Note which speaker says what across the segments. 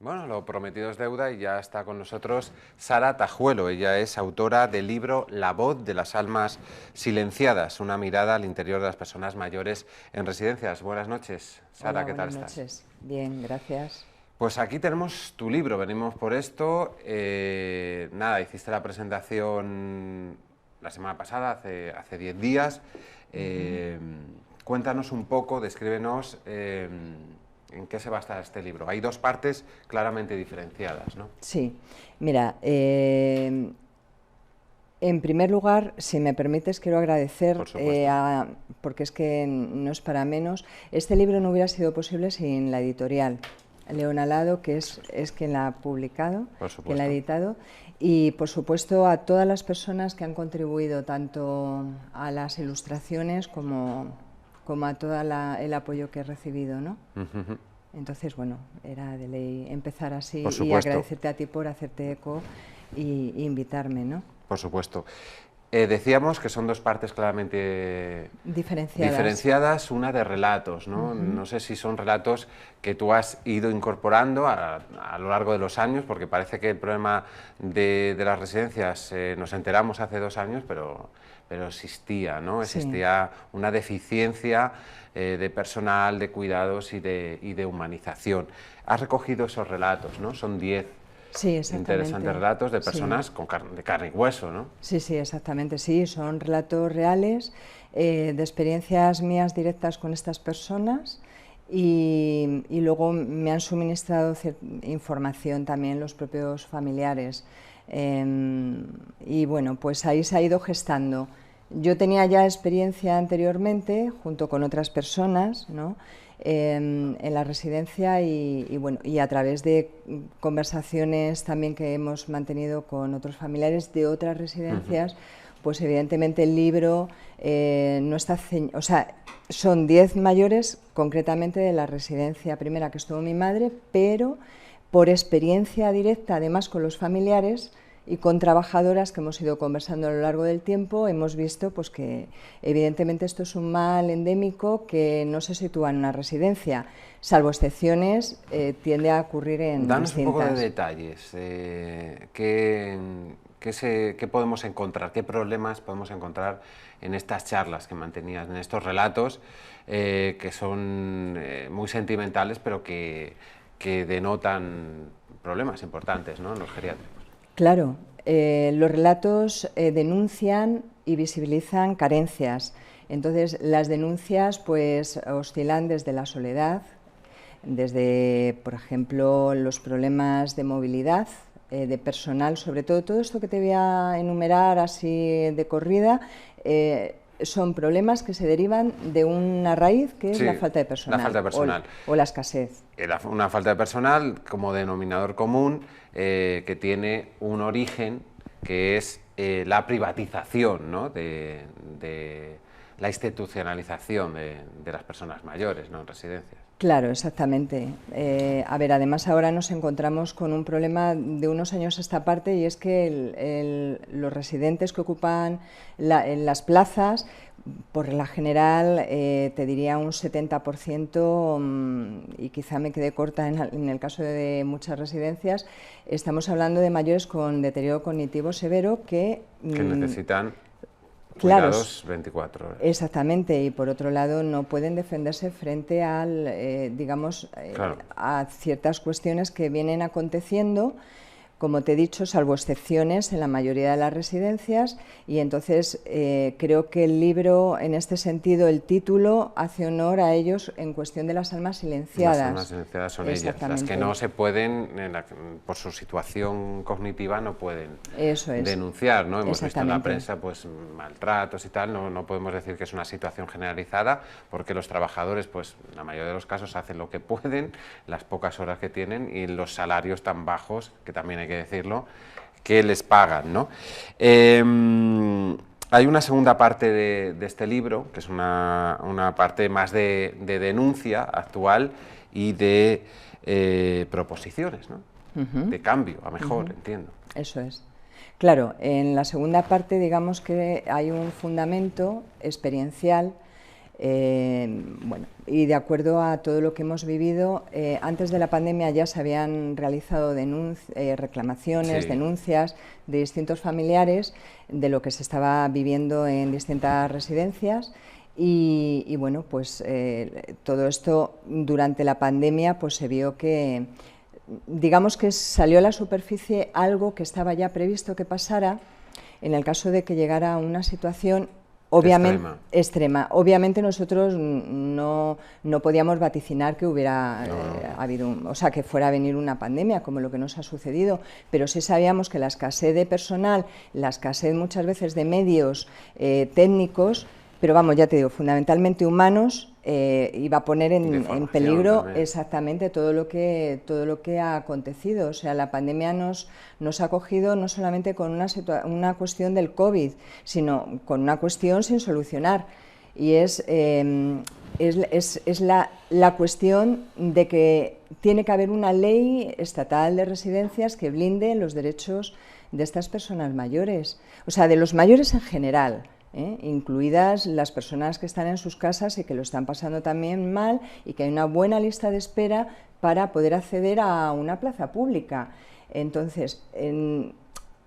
Speaker 1: Bueno, lo prometido es deuda y ya está con nosotros Sara Tajuelo. Ella es autora del libro La voz de las almas silenciadas, una mirada al interior de las personas mayores en residencias. Buenas noches, Sara,
Speaker 2: Hola,
Speaker 1: ¿qué tal
Speaker 2: buenas
Speaker 1: estás?
Speaker 2: noches. Bien, gracias.
Speaker 1: Pues aquí tenemos tu libro, venimos por esto. Nada, hiciste la presentación la semana pasada, hace 10 días. Cuéntanos un poco, descríbenos en qué se basa este libro. Hay dos partes claramente diferenciadas, ¿no?
Speaker 2: Sí, mira, en primer lugar, si me permites, quiero agradecer,
Speaker 1: Por supuesto.
Speaker 2: porque es que no es para menos, este libro no hubiera sido posible sin la editorial León Alado, que es quien la ha publicado,
Speaker 1: Por
Speaker 2: quien la ha
Speaker 1: supuesto.
Speaker 2: editado, y por supuesto a todas las personas que han contribuido tanto a las ilustraciones como a todo el apoyo que he recibido, ¿no? Entonces, bueno, era de ley empezar así
Speaker 1: Por
Speaker 2: y
Speaker 1: supuesto.
Speaker 2: agradecerte a ti por hacerte eco y invitarme, ¿no?
Speaker 1: Por supuesto. Decíamos que son dos partes claramente
Speaker 2: Diferenciadas.
Speaker 1: una de relatos, ¿no? No sé si son relatos que tú has ido incorporando a lo largo de los años, porque parece que el problema de las residencias, nos enteramos hace 2 años, pero existía, ¿no?
Speaker 2: Sí.
Speaker 1: Existía una deficiencia de personal, de cuidados y de humanización. Has recogido esos relatos, ¿no? Son 10
Speaker 2: Sí, exactamente.
Speaker 1: interesantes relatos de
Speaker 2: Sí.
Speaker 1: personas de carne y hueso, ¿no?
Speaker 2: Sí, sí, exactamente, sí, son relatos reales, de experiencias mías directas con estas personas y luego me han suministrado información también los propios familiares. Y bueno, pues ahí se ha ido gestando. Yo tenía ya experiencia anteriormente junto con otras personas, ¿no? En la residencia y bueno, y a través de conversaciones también que hemos mantenido con otros familiares de otras residencias, pues evidentemente el libro no está, o sea, son 10 mayores concretamente de la residencia primera que estuvo mi madre, pero por experiencia directa además con los familiares y con trabajadoras que hemos ido conversando a lo largo del tiempo, hemos visto pues, que evidentemente esto es un mal endémico que no se sitúa en una residencia, salvo excepciones, tiende a ocurrir en
Speaker 1: Danos un poco de
Speaker 2: distintas.
Speaker 1: detalles, ¿qué podemos encontrar, qué problemas podemos encontrar en estas charlas que mantenías, en estos relatos que son muy sentimentales, pero que denotan problemas importantes, ¿no?, en los geriátricos?
Speaker 2: Claro, los relatos denuncian y visibilizan carencias. Entonces, las denuncias pues oscilan desde la soledad, desde, por ejemplo, los problemas de movilidad, de personal, sobre todo esto que te voy a enumerar así de corrida, son problemas que se derivan de una raíz que es
Speaker 1: Sí,
Speaker 2: la falta de personal,
Speaker 1: la falta de personal.
Speaker 2: o la escasez.
Speaker 1: Una falta de personal como denominador común que tiene un origen que es la privatización, ¿no?, de la institucionalización de las personas mayores, ¿no?, en residencias.
Speaker 2: Claro, exactamente. A ver, además ahora nos encontramos con un problema de unos años a esta parte y es que los residentes que ocupan en las plazas, por regla general, te diría un 70%, y quizá me quede corta en el caso de muchas residencias, estamos hablando de mayores con deterioro cognitivo severo que
Speaker 1: necesitan
Speaker 2: claro,
Speaker 1: cuidados 24 horas.
Speaker 2: exactamente, y por otro lado no pueden defenderse frente digamos,
Speaker 1: Claro.
Speaker 2: a ciertas cuestiones que vienen aconteciendo, como te he dicho, salvo excepciones en la mayoría de las residencias, y entonces creo que el libro, en este sentido, el título hace honor a ellos en cuestión de las almas silenciadas.
Speaker 1: Las almas silenciadas son ellas, las que no se pueden, por su situación cognitiva, no pueden denunciar, ¿no? Hemos visto en la prensa pues maltratos y tal, no podemos decir que es una situación generalizada, porque los trabajadores, pues en la mayoría de los casos, hacen lo que pueden, las pocas horas que tienen y los salarios tan bajos, que también hay que decirlo, que les pagan, ¿no? Hay una segunda parte de este libro, que es una parte más de denuncia actual y de proposiciones, ¿no? De cambio a mejor, entiendo.
Speaker 2: Eso es. Claro, en la segunda parte digamos que hay un fundamento experiencial Bueno, y de acuerdo a todo lo que hemos vivido, antes de la pandemia ya se habían realizado reclamaciones, denuncias de distintos familiares de lo que se estaba viviendo en distintas residencias. Y bueno, pues todo esto durante la pandemia pues se vio que, digamos que salió a la superficie algo que estaba ya previsto que pasara en el caso de que llegara a una situación obviamente extrema. Obviamente nosotros no podíamos vaticinar que hubiera habido, o sea, que fuera a venir una pandemia como lo que nos ha sucedido, pero sí sabíamos que la escasez de personal, la escasez muchas veces de medios técnicos, pero vamos, ya te digo, fundamentalmente humanos, iba a poner en peligro también. Exactamente todo lo que ha acontecido. O sea, la pandemia nos ha cogido no solamente con una cuestión del COVID, sino con una cuestión sin solucionar. Y es la cuestión de que tiene que haber una ley estatal de residencias que blinde los derechos de estas personas mayores, o sea, de los mayores en general, incluidas las personas que están en sus casas y que lo están pasando también mal, y que hay una buena lista de espera para poder acceder a una plaza pública. Entonces,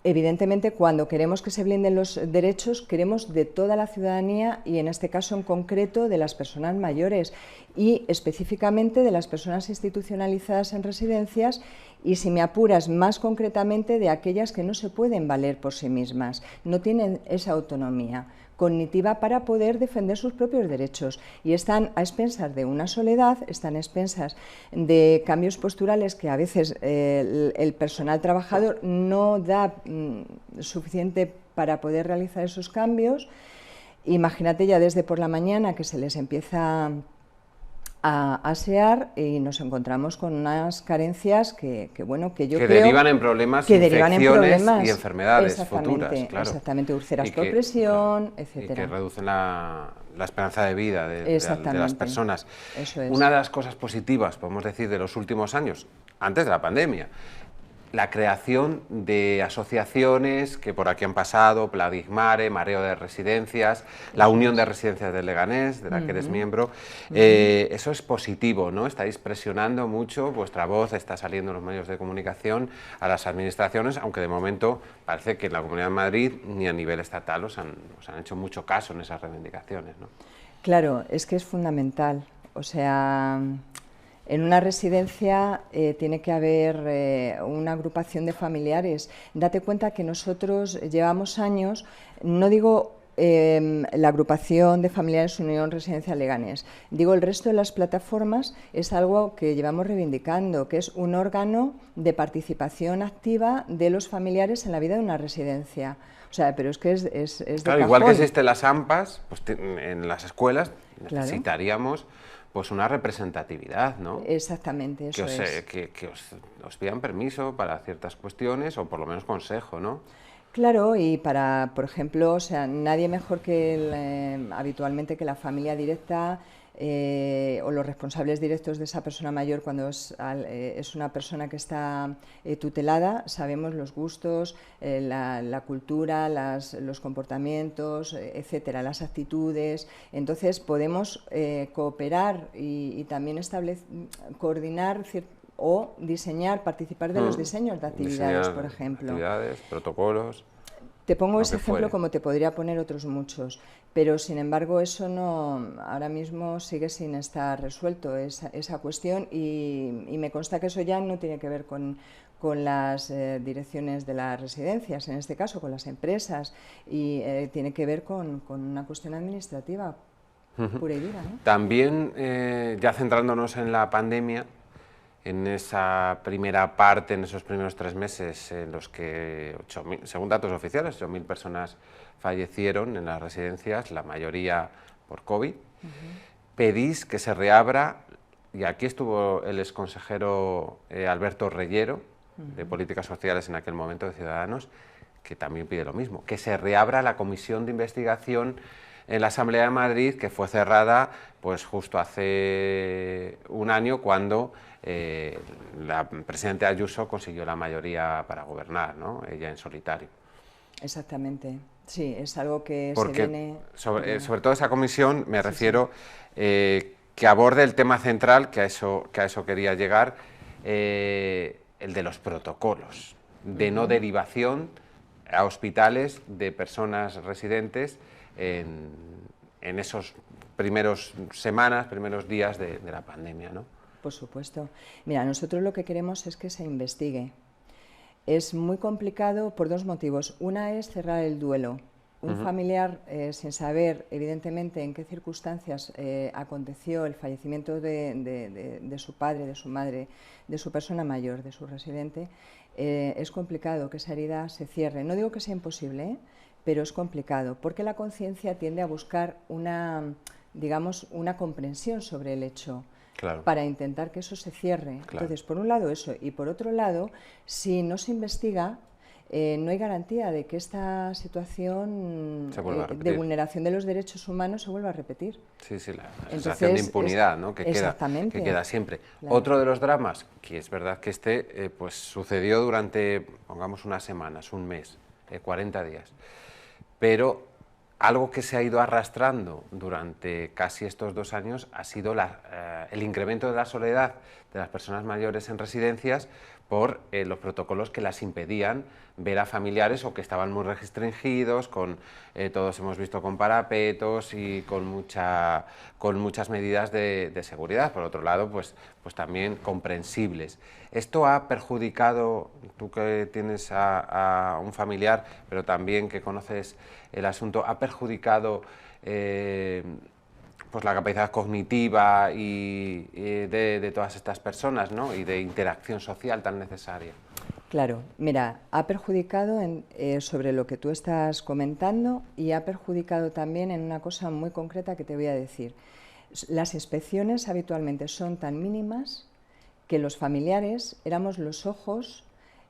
Speaker 2: evidentemente, cuando queremos que se blinden los derechos, queremos de toda la ciudadanía y, en este caso en concreto, de las personas mayores y específicamente de las personas institucionalizadas en residencias y, si me apuras, más concretamente de aquellas que no se pueden valer por sí mismas, no tienen esa autonomía cognitiva para poder defender sus propios derechos y están a expensas de una soledad, están a expensas de cambios posturales que a veces el personal trabajador no da suficiente para poder realizar esos cambios. Imagínate ya desde por la mañana que se les empieza a asear y nos encontramos con unas carencias que bueno, que yo creo
Speaker 1: derivan en problemas, infecciones y enfermedades futuras, claro.
Speaker 2: Exactamente, úlceras por presión, etcétera.
Speaker 1: Y que reducen la esperanza de vida de las personas.
Speaker 2: Eso es.
Speaker 1: Una de las cosas positivas, podemos decir, de los últimos años, antes de la pandemia, la creación de asociaciones que por aquí han pasado, Pladigmare, Mareo de Residencias, la Unión de Residencias del Leganés, de la que eres miembro. Eso es positivo, ¿no? Estáis presionando mucho, vuestra voz está saliendo en los medios de comunicación a las administraciones, aunque de momento parece que en la Comunidad de Madrid ni a nivel estatal os han hecho mucho caso en esas reivindicaciones, ¿no?
Speaker 2: Claro, es que es fundamental. O sea, en una residencia tiene que haber una agrupación de familiares. Date cuenta que nosotros llevamos años, no digo la agrupación de familiares Unión Residencial Leganés, digo el resto de las plataformas, es algo que llevamos reivindicando, que es un órgano de participación activa de los familiares en la vida de una residencia. O sea, pero es que es de
Speaker 1: claro,
Speaker 2: cajón.
Speaker 1: Igual que existen las AMPAs, pues en las escuelas necesitaríamos pues una representatividad, ¿no?
Speaker 2: Exactamente, eso es.
Speaker 1: Que os pidan permiso para ciertas cuestiones o por lo menos consejo, ¿no?
Speaker 2: Claro, y para, por ejemplo, o sea, nadie mejor que habitualmente que la familia directa o los responsables directos de esa persona mayor cuando es una persona que está tutelada, sabemos los gustos, la cultura, los comportamientos, etcétera, las actitudes. Entonces podemos cooperar y también coordinar o diseñar, participar de los diseños de actividades, por ejemplo.
Speaker 1: Actividades, protocolos.
Speaker 2: Te pongo ese ejemplo como te podría poner otros muchos, pero sin embargo eso ahora mismo sigue sin estar resuelto, esa cuestión, y me consta que eso ya no tiene que ver con las direcciones de las residencias, en este caso con las empresas, y tiene que ver con una cuestión administrativa pura y dura, ¿no?
Speaker 1: También, ya centrándonos en la pandemia, en esa primera parte, en esos primeros 3 meses en los que, según datos oficiales, 8.000 personas fallecieron en las residencias, la mayoría por COVID, pedís que se reabra, y aquí estuvo el exconsejero Alberto Reyero, de Políticas Sociales en aquel momento, de Ciudadanos, que también pide lo mismo, que se reabra la comisión de investigación en la Asamblea de Madrid, que fue cerrada pues justo hace un año, cuando la presidenta Ayuso consiguió la mayoría para gobernar, ¿no? Ella en solitario.
Speaker 2: Exactamente. Sí, es algo que
Speaker 1: porque
Speaker 2: se viene...
Speaker 1: sobre todo esa comisión, me refiero, que aborde el tema central, que a eso quería llegar, el de los protocolos, de no derivación a hospitales de personas residentes en esos primeros días de la pandemia, ¿no?
Speaker 2: Por supuesto. Mira, nosotros lo que queremos es que se investigue. Es muy complicado por dos motivos. Una es cerrar el duelo. Un familiar, sin saber evidentemente en qué circunstancias aconteció el fallecimiento de su padre, de su madre, de su persona mayor, de su residente, es complicado que esa herida se cierre. No digo que sea imposible, pero es complicado, porque la conciencia tiende a buscar digamos, una comprensión sobre el hecho. Claro. Para intentar que eso se cierre. Claro. Entonces, por un lado eso, y por otro lado, si no se investiga, no hay garantía de que esta situación de vulneración de los derechos humanos se vuelva a repetir.
Speaker 1: Sí, sí, la sensación de impunidad, ¿no? que queda siempre. Claro. Otro de los dramas, que es verdad que pues sucedió durante, pongamos, unas semanas, un mes, 40 días, pero algo que se ha ido arrastrando durante casi estos 2 años ha sido el incremento de la soledad de las personas mayores en residencias por los protocolos que las impedían ver a familiares o que estaban muy restringidos, todos hemos visto con parapetos y con muchas medidas de seguridad, por otro lado pues también comprensibles. Esto ha perjudicado, tú que tienes a un familiar, pero también que conoces el asunto, ha perjudicado pues la capacidad cognitiva y de todas estas personas, ¿no? Y de interacción social tan necesaria.
Speaker 2: Claro, mira, ha perjudicado sobre lo que tú estás comentando y ha perjudicado también en una cosa muy concreta que te voy a decir. Las inspecciones habitualmente son tan mínimas que los familiares éramos los ojos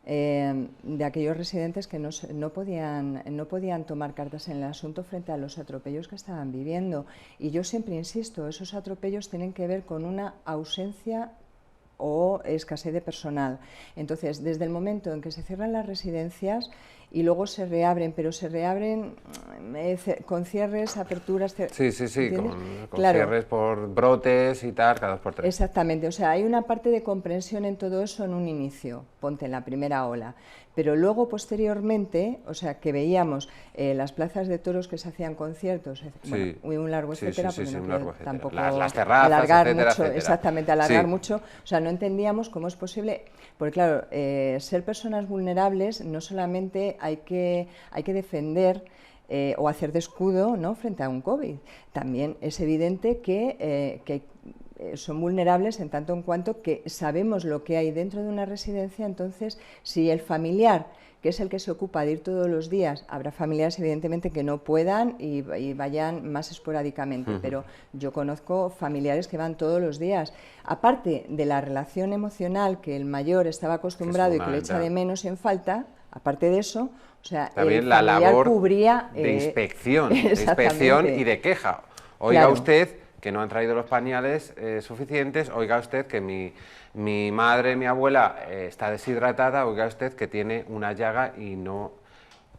Speaker 2: de aquellos residentes que no podían tomar cartas en el asunto frente a los atropellos que estaban viviendo. Y yo siempre insisto, esos atropellos tienen que ver con una ausencia o escasez de personal. Entonces, desde el momento en que se cierran las residencias y luego se reabren, pero se reabren con cierres, aperturas...
Speaker 1: Sí, con claro. Cierres por brotes y tal, cada 2 por 3.
Speaker 2: Exactamente, o sea, hay una parte de comprensión en todo eso en un inicio, ponte en la primera ola, pero luego posteriormente, o sea, que veíamos las plazas de toros que se hacían conciertos, bueno, un largo etcétera, porque no quiero tampoco
Speaker 1: las terrazas,
Speaker 2: alargar
Speaker 1: etcétera,
Speaker 2: mucho,
Speaker 1: etcétera.
Speaker 2: Exactamente, alargar mucho, o sea, no entendíamos cómo es posible, porque claro, ser personas vulnerables no solamente hay que defender o hacer de escudo, ¿no?, frente a un COVID. También es evidente que son vulnerables en tanto en cuanto que sabemos lo que hay dentro de una residencia. Entonces, si el familiar, que es el que se ocupa de ir todos los días, habrá familiares evidentemente que no puedan y vayan más esporádicamente, pero yo conozco familiares que van todos los días. Aparte de la relación emocional que el mayor estaba acostumbrado y que le echa de menos en falta, aparte de eso, o sea,
Speaker 1: también la labor
Speaker 2: cubría,
Speaker 1: de inspección y de queja. Oiga, claro, usted que no han traído los pañales suficientes, oiga usted que mi madre, mi abuela está deshidratada, oiga usted que tiene una llaga y no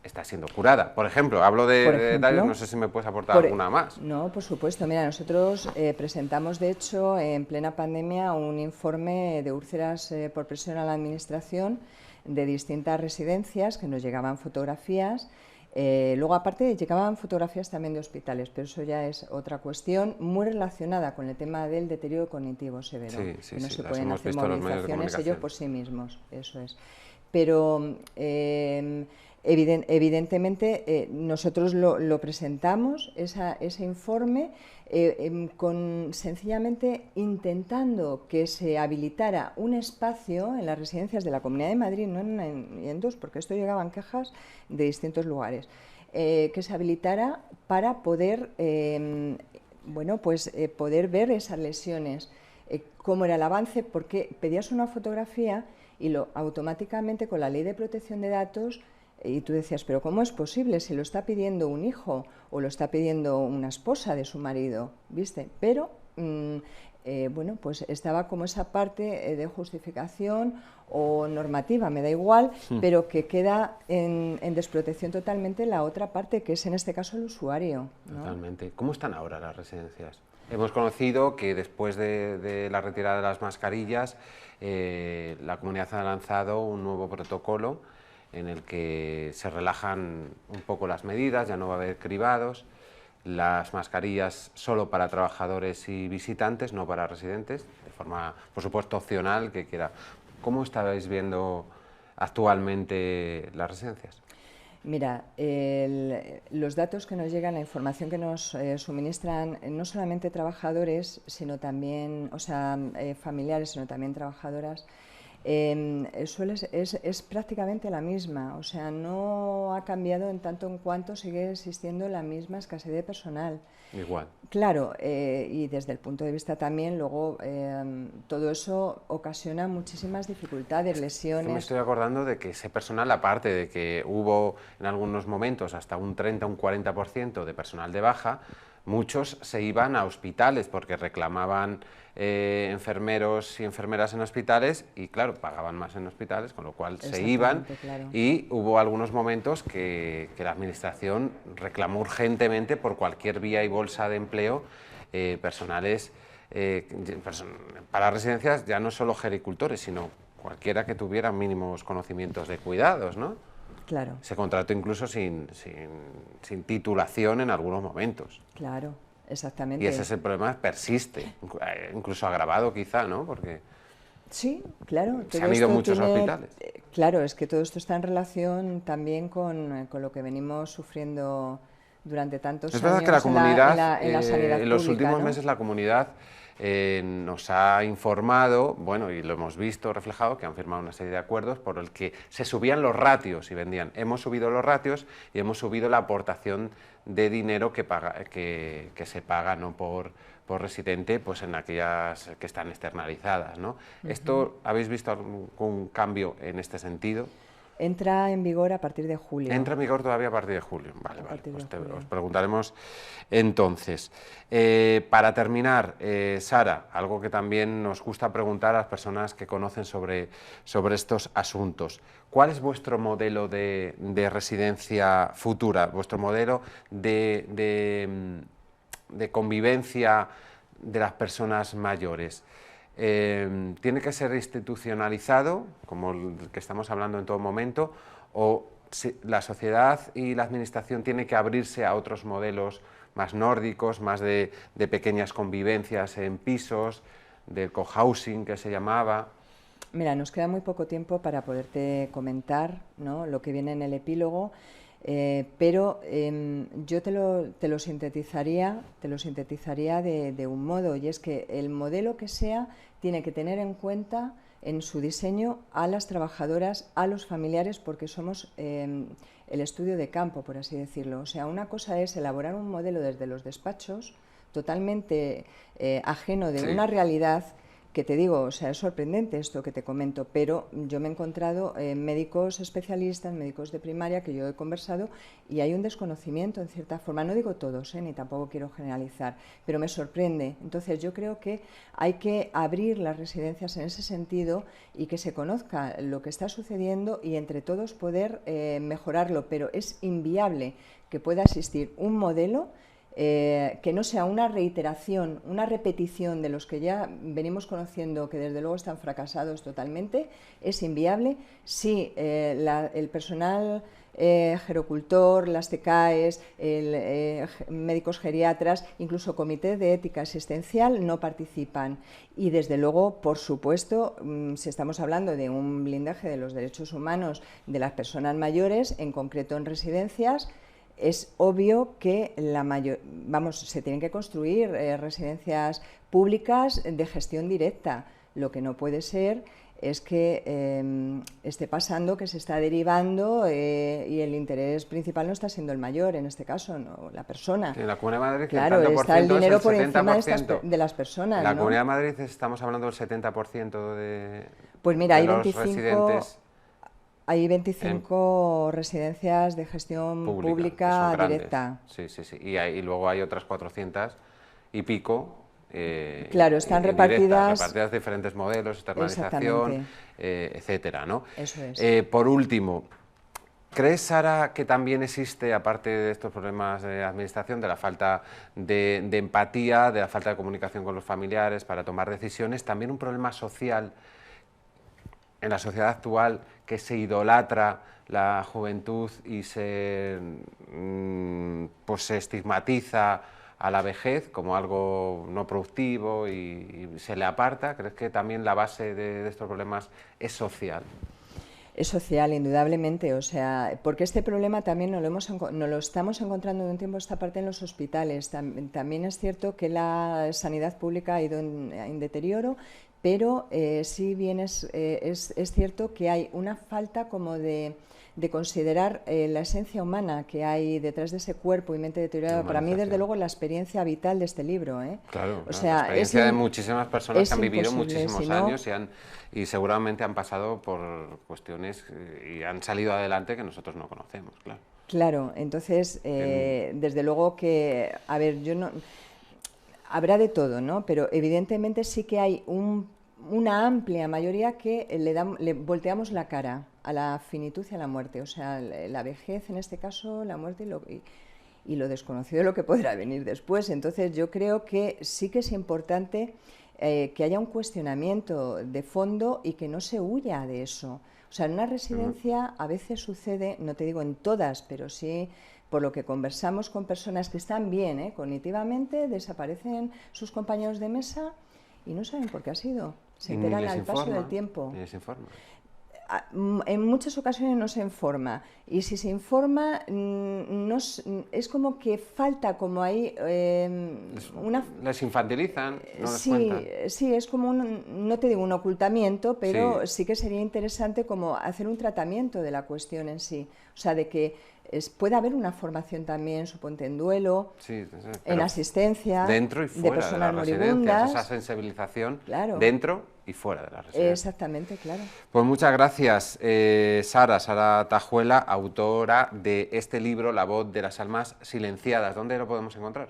Speaker 1: está siendo curada. Por ejemplo, hablo de Dario, no sé si me puedes aportar alguna más.
Speaker 2: No, por supuesto. Mira, nosotros presentamos, de hecho, en plena pandemia, un informe de úlceras por presión a la Administración de distintas residencias, que nos llegaban fotografías. Luego, aparte, llegaban fotografías también de hospitales, pero eso ya es otra cuestión muy relacionada con el tema del deterioro cognitivo severo.
Speaker 1: Sí,
Speaker 2: que no
Speaker 1: sí,
Speaker 2: se pueden hacer movilizaciones ellos por sí mismos, eso es. Pero evidentemente nosotros lo presentamos, ese informe, sencillamente intentando que se habilitara un espacio en las residencias de la Comunidad de Madrid, no en 2, porque esto llegaban quejas de distintos lugares, que se habilitara para poder, poder ver esas lesiones, cómo era el avance, porque pedías una fotografía y automáticamente con la Ley de Protección de Datos, y tú decías, pero ¿cómo es posible si lo está pidiendo un hijo o lo está pidiendo una esposa de su marido? ¿Viste? Pero bueno, pues estaba como esa parte de justificación o normativa, me da igual, pero que queda en desprotección totalmente la otra parte, que es en este caso el usuario, ¿no?
Speaker 1: Totalmente. ¿Cómo están ahora las residencias? Hemos conocido que después de la retirada de las mascarillas, la comunidad ha lanzado un nuevo protocolo en el que se relajan un poco las medidas, ya no va a haber cribados, las mascarillas solo para trabajadores y visitantes, no para residentes, de forma, por supuesto, opcional, que quiera. ¿Cómo estáis viendo actualmente las residencias?
Speaker 2: Mira, los datos que nos llegan, la información que nos suministran no solamente trabajadores, sino también, o sea, familiares, sino también trabajadoras, es prácticamente la misma, o sea, no ha cambiado en tanto en cuanto sigue existiendo la misma escasez de personal.
Speaker 1: Igual.
Speaker 2: Claro, y desde el punto de vista también, luego, todo eso ocasiona muchísimas dificultades, lesiones.
Speaker 1: Me estoy acordando de que ese personal, aparte de que hubo en algunos momentos hasta un 30 o un 40% de personal de baja, muchos se iban a hospitales porque reclamaban enfermeros y enfermeras en hospitales y, claro, pagaban más en hospitales, con lo cual se iban,
Speaker 2: claro.
Speaker 1: Y hubo algunos momentos que la Administración reclamó urgentemente por cualquier vía y bolsa de empleo personales para residencias, ya no solo gericultores, sino cualquiera que tuviera mínimos conocimientos de cuidados, ¿no?
Speaker 2: Claro.
Speaker 1: Se contrató incluso sin titulación en algunos momentos.
Speaker 2: Claro, exactamente.
Speaker 1: Y ese es el problema, persiste, incluso agravado quizá, ¿no? Porque
Speaker 2: sí, claro.
Speaker 1: Se han ido muchos hospitales.
Speaker 2: Claro, es que todo esto está en relación también con lo que venimos sufriendo durante tantos años.
Speaker 1: Es verdad que la comunidad,
Speaker 2: en la sanidad
Speaker 1: en los
Speaker 2: pública,
Speaker 1: últimos
Speaker 2: ¿no?
Speaker 1: meses la comunidad nos ha informado, bueno, y lo hemos visto reflejado, que han firmado una serie de acuerdos por el que se subían los ratios y vendían. Hemos subido los ratios y hemos subido la aportación de dinero que se paga, ¿no?, por residente, pues en aquellas que están externalizadas, ¿no? ¿Esto habéis visto algún cambio en este sentido?
Speaker 2: Entra en vigor a partir de julio.
Speaker 1: Entra en vigor todavía a partir de julio. Vale, pues
Speaker 2: julio.
Speaker 1: Os preguntaremos entonces. Para terminar, Sara, algo que también nos gusta preguntar a las personas que conocen sobre estos asuntos. ¿Cuál es vuestro modelo de residencia futura, vuestro modelo de convivencia de las personas mayores? ¿Tiene que ser institucionalizado, como el que estamos hablando en todo momento, o la sociedad y la administración tiene que abrirse a otros modelos más nórdicos, más de pequeñas convivencias en pisos, del cohousing que se llamaba?
Speaker 2: Mira, nos queda muy poco tiempo para poderte comentar, ¿no?, lo que viene en el epílogo. Pero yo te lo sintetizaría de un modo, y es que el modelo que sea tiene que tener en cuenta en su diseño a las trabajadoras, a los familiares, porque somos el estudio de campo, por así decirlo. O sea, una cosa es elaborar un modelo desde los despachos, totalmente ajeno de una realidad que, te digo, o sea, es sorprendente esto que te comento, pero yo me he encontrado médicos especialistas, médicos de primaria que yo he conversado, y hay un desconocimiento en cierta forma, no digo todos, ni tampoco quiero generalizar, pero me sorprende. Entonces yo creo que hay que abrir las residencias en ese sentido y que se conozca lo que está sucediendo y entre todos poder mejorarlo, pero es inviable que pueda existir un modelo que no sea una reiteración, una repetición de los que ya venimos conociendo, que desde luego están fracasados totalmente. Es inviable si el personal gerocultor, las TCAEs, médicos geriatras, incluso comités de ética asistencial no participan. Y desde luego, por supuesto, si estamos hablando de un blindaje de los derechos humanos de las personas mayores, en concreto en residencias, es obvio que se tienen que construir residencias públicas de gestión directa. Lo que no puede ser es que esté pasando, que se está derivando y el interés principal no está siendo el mayor, en este caso, no la persona.
Speaker 1: En la Comunidad de Madrid,
Speaker 2: claro, está el dinero por encima de las personas.
Speaker 1: En la
Speaker 2: ¿no?
Speaker 1: Comunidad de Madrid estamos hablando del 70% de
Speaker 2: pues mira,
Speaker 1: hay 25 residentes.
Speaker 2: Hay 25 residencias de gestión pública directa.
Speaker 1: Sí, sí, sí. Y luego hay otras 400 y pico
Speaker 2: claro, están repartidas
Speaker 1: diferentes modelos, externalización, etcétera, ¿no?
Speaker 2: Eso es.
Speaker 1: Por último, ¿crees, Sara, que también existe, aparte de estos problemas de administración, de la falta de empatía, de la falta de comunicación con los familiares para tomar decisiones, también un problema social en la sociedad actual, que se idolatra la juventud y pues se estigmatiza a la vejez como algo no productivo y se le aparta? ¿Crees que también la base de estos problemas es social?
Speaker 2: Es social, indudablemente, o sea, porque este problema también nos lo estamos encontrando de un tiempo a esta parte en los hospitales. También es cierto que la sanidad pública ha ido en deterioro, pero sí bien es cierto que hay una falta como de considerar la esencia humana que hay detrás de ese cuerpo y mente deteriorada. Para mí, desde luego, la experiencia vital de este libro.
Speaker 1: Claro, o sea, la experiencia de muchísimas personas que han vivido muchísimos años y seguramente han pasado por cuestiones y han salido adelante que nosotros no conocemos, claro.
Speaker 2: Claro, entonces, desde luego que, a ver, habrá de todo, ¿no? Pero evidentemente sí que hay una amplia mayoría que le volteamos la cara a la finitud y a la muerte, o sea, la vejez en este caso, la muerte y lo desconocido de lo que podrá venir después. Entonces yo creo que sí que es importante que haya un cuestionamiento de fondo y que no se huya de eso. O sea, en una residencia a veces sucede, no te digo en todas, pero sí por lo que conversamos con personas que están bien cognitivamente, desaparecen sus compañeros de mesa y no saben por qué ha sido. Se enteran al paso del tiempo.
Speaker 1: Ni les informa.
Speaker 2: En muchas ocasiones no se informa, y si se informa es como que falta como ahí
Speaker 1: les infantilizan, no les cuentan.
Speaker 2: Sí, es como no te digo un ocultamiento, pero sí que sería interesante como hacer un tratamiento de la cuestión en sí, o sea, de que puede haber una formación también, suponte en duelo, en asistencia,
Speaker 1: dentro y fuera
Speaker 2: de personas
Speaker 1: de las residencias, esa sensibilización dentro y fuera de la residencia.
Speaker 2: Exactamente, claro.
Speaker 1: Pues muchas gracias, Sara Tajuela, autora de este libro, La voz de las almas silenciadas. ¿Dónde lo podemos encontrar?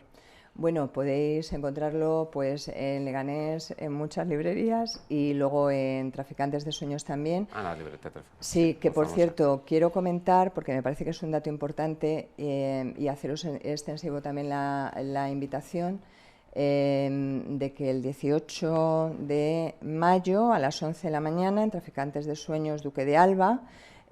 Speaker 2: Bueno, podéis encontrarlo pues en Leganés, en muchas librerías, y luego en Traficantes de Sueños también.
Speaker 1: La librería.
Speaker 2: Sí, que por cierto, quiero comentar, porque me parece que es un dato importante, y haceros extensivo también la invitación, de que el 18 de mayo a las 11 de la mañana en Traficantes de Sueños Duque de Alba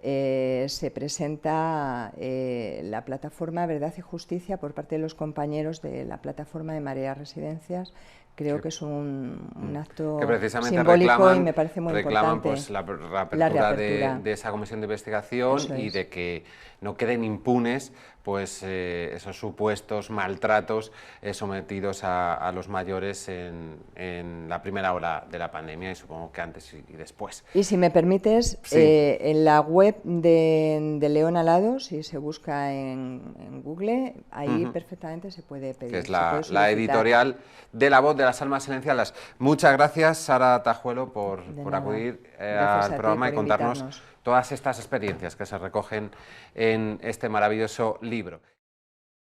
Speaker 2: se presenta la plataforma Verdad y Justicia por parte de los compañeros de la plataforma de Mareas Residencias. Creo que es un acto simbólico y me parece muy importante.
Speaker 1: Pues, la reapertura de esa comisión de investigación y de que no queden impunes pues esos supuestos maltratos sometidos a los mayores en la primera ola de la pandemia, y supongo que antes y después.
Speaker 2: Y si me permites, en la web de León Alado, si se busca en Google, ahí perfectamente se puede pedir.
Speaker 1: Que es la editorial de La voz de las almas silenciadas. Muchas gracias, Sara Tajuela, por acudir al programa y contarnos todas estas experiencias que se recogen en este maravilloso libro.